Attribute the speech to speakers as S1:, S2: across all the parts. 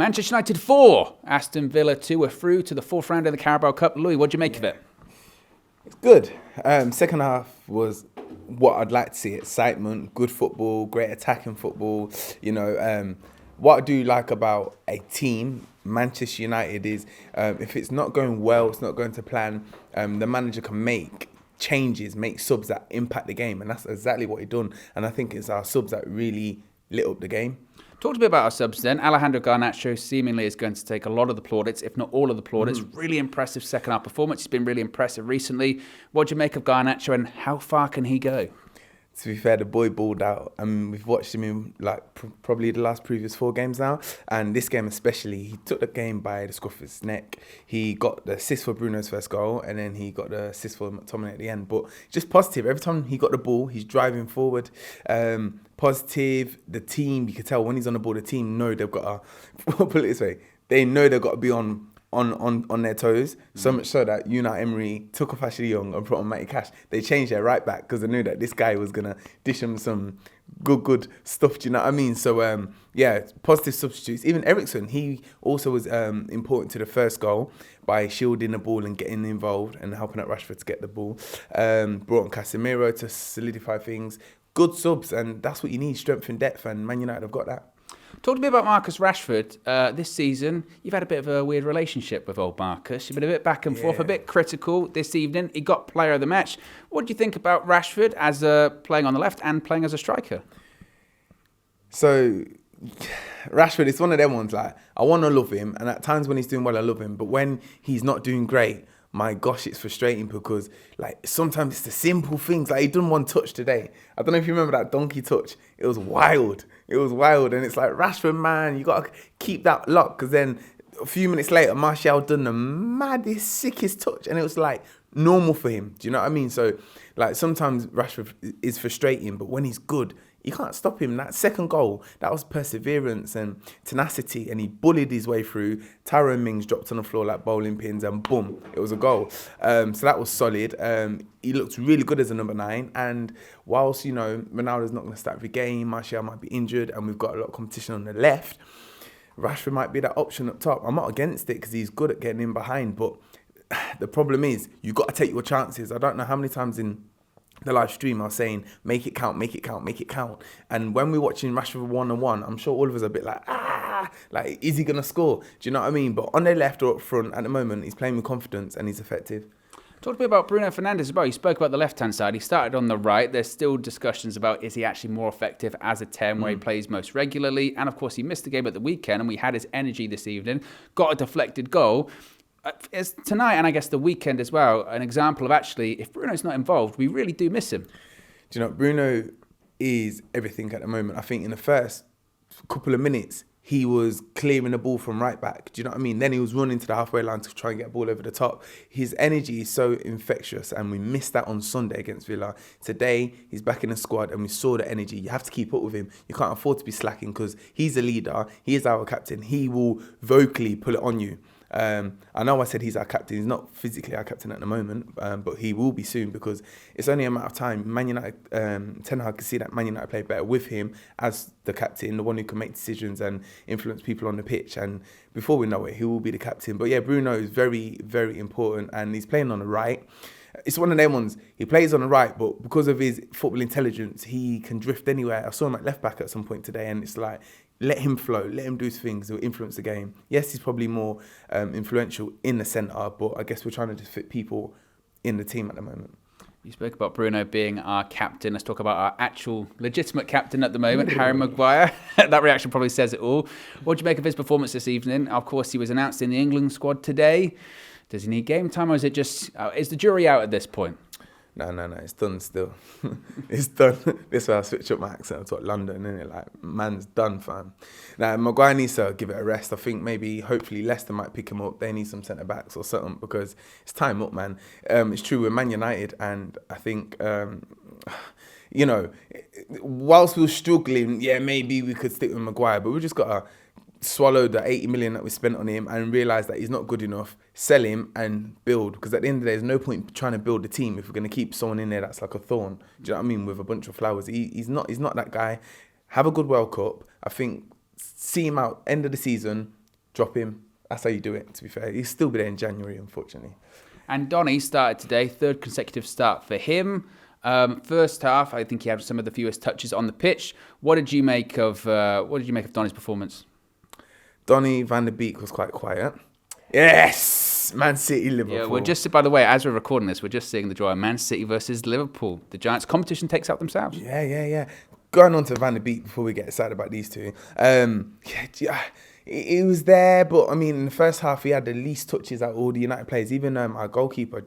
S1: Manchester United 4, Aston Villa 2 were through to the fourth round of the Carabao Cup. Louis, what do you make of it?
S2: It's good. Second half was what I'd like to see. Excitement, good football, great attacking football. What I do like about a team, Manchester United, is if it's not going well, it's not going to plan, the manager can make changes, make subs that impact the game. And that's exactly what he done. And I think it's our subs that really lit up the game.
S1: Talk to me about our subs then. Alejandro Garnacho seemingly is going to take a lot of the plaudits, if not all of the plaudits. Really impressive second half performance. He's been really impressive recently. What do you make of Garnacho and how far can he go?
S2: To be fair, the boy balled out, and we've watched him in probably the previous 4 games now, and this game especially, he took the game by the scruff of his neck. He got the assist for Bruno's first goal, and then he got the assist for McTominay at the end. But just positive. Every time he got the ball, he's driving forward. Positive. The team, you can tell when he's on the ball, the team know they've got to put it this way. They know they've got to be on their toes, so much so that Unai Emery took off Ashley Young and put on Matty Cash. They changed their right back because they knew that this guy was going to dish them some good stuff, do you know what I mean? So, positive substitutes. Even Eriksen, he also was important to the first goal by shielding the ball and getting involved and helping out Rashford to get the ball. Brought on Casemiro to solidify things. Good subs, and that's what you need, strength and depth, and Man United have got that.
S1: Talk to me about Marcus Rashford. This season, you've had a bit of a weird relationship with old Marcus. You've been a bit back and forth, a bit critical this evening. He got player of the match. What do you think about Rashford as playing on the left and playing as a striker?
S2: So, Rashford, it's one of them ones, like, I want to love him, and at times when he's doing well, I love him. But when he's not doing great, my gosh, it's frustrating because, like, sometimes it's the simple things. Like, he done one touch today. I don't know if you remember that donkey touch. It was wild. And it's like, Rashford, man, you got to keep that lock. Because then a few minutes later, Martial done the maddest, sickest touch. And it was, like, normal for him. Do you know what I mean? So, like, sometimes Rashford is frustrating. But when he's good, you can't stop him. That second goal, that was perseverance and tenacity, and he bullied his way through. Tyrone Mings dropped on the floor like bowling pins, and boom, it was a goal. So that was solid. He looked really good as a number 9. And whilst, Ronaldo's not going to start every game, Martial might be injured, and we've got a lot of competition on the left, Rashford might be that option up top. I'm not against it because he's good at getting in behind, but the problem is you've got to take your chances. I don't know how many times in the live stream I was saying, make it count, make it count, make it count. And when we're watching Rashford 1-on-1, I'm sure all of us are a bit like, is he going to score? Do you know what I mean? But on the left or up front, at the moment, he's playing with confidence and he's effective.
S1: Talk to me about Bruno Fernandes as well. You spoke about the left-hand side. He started on the right. There's still discussions about is he actually more effective as a 10 where he plays most regularly. And, of course, he missed the game at the weekend and we had his energy this evening. Got a deflected goal. It's tonight and I guess the weekend as well, an example of actually, if Bruno's not involved, we really do miss him.
S2: Do you know, Bruno is everything at the moment. I think in the first couple of minutes, he was clearing the ball from right back. Do you know what I mean? Then he was running to the halfway line to try and get a ball over the top. His energy is so infectious, and we missed that on Sunday against Villa. Today, he's back in the squad, and we saw the energy. You have to keep up with him. You can't afford to be slacking because he's a leader. He is our captain. He will vocally pull it on you. I know I said he's our captain. He's not physically our captain at the moment, but he will be soon because it's only a matter of time. Man United, Ten Hag can see that Man United play better with him as the captain, the one who can make decisions and influence people on the pitch. And before we know it, he will be the captain. But yeah, Bruno is very, very important, and he's playing on the right. It's one of them ones, he plays on the right, but because of his football intelligence, he can drift anywhere. I saw him at left back at some point today, and it's like, let him flow, let him do his things, he'll influence the game. Yes, he's probably more influential in the centre, but I guess we're trying to just fit people in the team at the moment.
S1: You spoke about Bruno being our captain. Let's talk about our actual legitimate captain at the moment, Harry Maguire. That reaction probably says it all. What do you make of his performance this evening? Of course, he was announced in the England squad today. Does he need game time, or is it just, is the jury out at this point?
S2: No, it's done still. It's done. This is why I switch up my accent. I talk London, innit? Like, man's done, fam. Now, Maguire needs to give it a rest. I think maybe, hopefully, Leicester might pick him up. They need some centre-backs or something because it's time up, man. It's true, we're Man United, and I think, whilst we're struggling, yeah, maybe we could stick with Maguire, but we just got to swallow the 80 million that we spent on him and realise that he's not good enough, sell him and build. Because at the end of the day, there's no point trying to build a team if we're going to keep someone in there that's like a thorn. Do you know what I mean? With a bunch of flowers. He's not that guy. Have a good World Cup. I think see him out end of the season, drop him. That's how you do it, to be fair. He'll still be there in January, unfortunately.
S1: And Donny started today, third consecutive start for him. First half, I think he had some of the fewest touches on the pitch. What did you make of Donny's performance?
S2: Donny van der Beek was quite quiet. Yes! Man City, Liverpool.
S1: Yeah, we're just, by the way, as we're recording this, we're just seeing the draw of Man City versus Liverpool. The Giants competition takes out themselves.
S2: Yeah. Going on to Van der Beek before we get excited about these two. He was there, but I mean, in the first half, he had the least touches out of all the United players. Even our goalkeeper,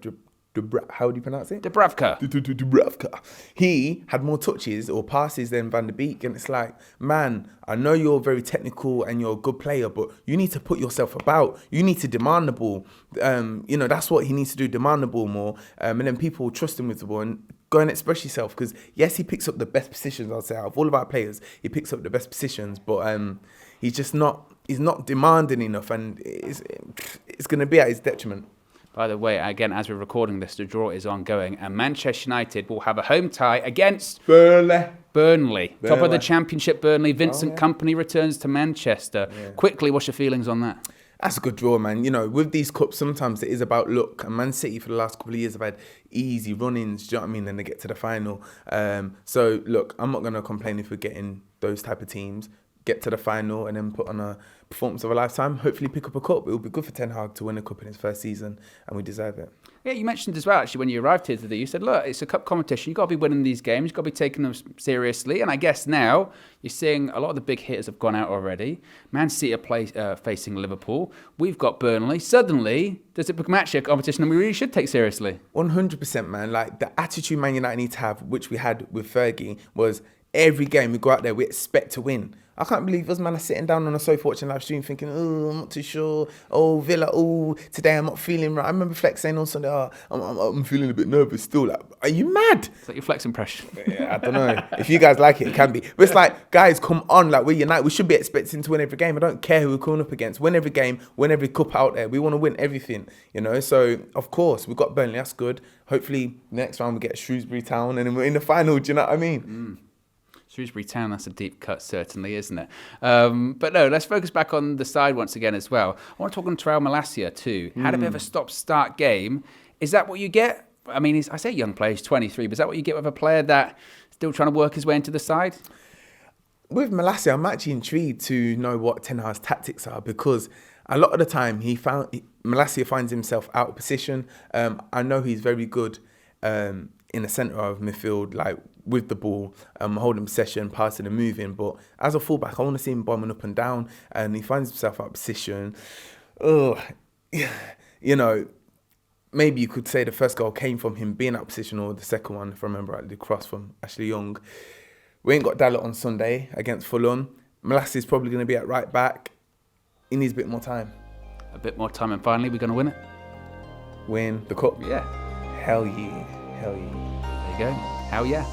S2: how do you pronounce it?
S1: Dubravka.
S2: He had more touches or passes than Van der Beek. And it's like, man, I know you're very technical and you're a good player, but you need to put yourself about. You need to demand the ball. That's what he needs to do, demand the ball more. And then people will trust him with the ball and go and express yourself. Because, yes, he picks up the best positions, I'll say. Out of all of our players, he picks up the best positions. But he's just not demanding enough. And it's going to be at his detriment.
S1: By the way, again, as we're recording this, the draw is ongoing, and Manchester United will have a home tie against Burnley. Top of the Championship, Burnley. Vincent Kompany returns to Manchester. Yeah. Quickly, what's your feelings on that?
S2: That's a good draw, man. You know, with these cups, sometimes it is about luck. And Man City, for the last couple of years, have had easy run-ins, do you know what I mean? Then they get to the final. So, look, I'm not going to complain if we're getting those type of teams. Get to the final and then put on a performance of a lifetime. Hopefully pick up a cup. It will be good for Ten Hag to win a cup in his first season, and we deserve it.
S1: Yeah, you mentioned as well, actually, when you arrived here today, you said, look, it's a cup competition. You've got to be winning these games. You've got to be taking them seriously. And I guess now you're seeing a lot of the big hitters have gone out already. Man City are facing Liverpool. We've got Burnley. Suddenly, does it become actually a competition that we really should take seriously?
S2: 100%, man. Like, the attitude Man United need to have, which we had with Fergie, was every game we go out there, we expect to win. I can't believe us, man, are sitting down on a sofa watching live stream thinking, oh, I'm not too sure. Oh, Villa, today I'm not feeling right. I remember Flex saying on Sunday, I'm feeling a bit nervous still. Like, are you mad?
S1: It's like your Flex impression.
S2: Yeah, I don't know. If you guys like it, it can be. But it's like, guys, come on. Like, we're United. We should be expecting to win every game. I don't care who we're coming up against. Win every game, win every cup out there. We want to win everything, you know? So, of course, we've got Burnley. That's good. Hopefully, next round we get Shrewsbury Town and then we're in the final. Do you know what I mean?
S1: Shrewsbury Town, that's a deep cut, certainly, isn't it? But no, let's focus back on the side once again as well. I want to talk on Terrell Malacia too. Had a bit of a stop-start game. Is that what you get? I mean, I say young player, he's 23, but is that what you get with a player that still trying to work his way into the side?
S2: With Malacia, I'm actually intrigued to know what Ten Hag's tactics are, because a lot of the time Malacia finds himself out of position. I know he's very good in the centre of midfield, like with the ball, holding possession, passing and moving. But as a fullback, I want to see him bombing up and down, and he finds himself out of position. You know, maybe you could say the first goal came from him being out of position, or the second one, if I remember right, the cross from Ashley Young. We ain't got Dalot on Sunday against Fulham. Malacia is probably going to be at right back. He needs a bit more time.
S1: A bit more time, and finally we're going to win it.
S2: Win the cup?
S1: Yeah.
S2: Hell yeah.
S1: There you go. Hell yeah.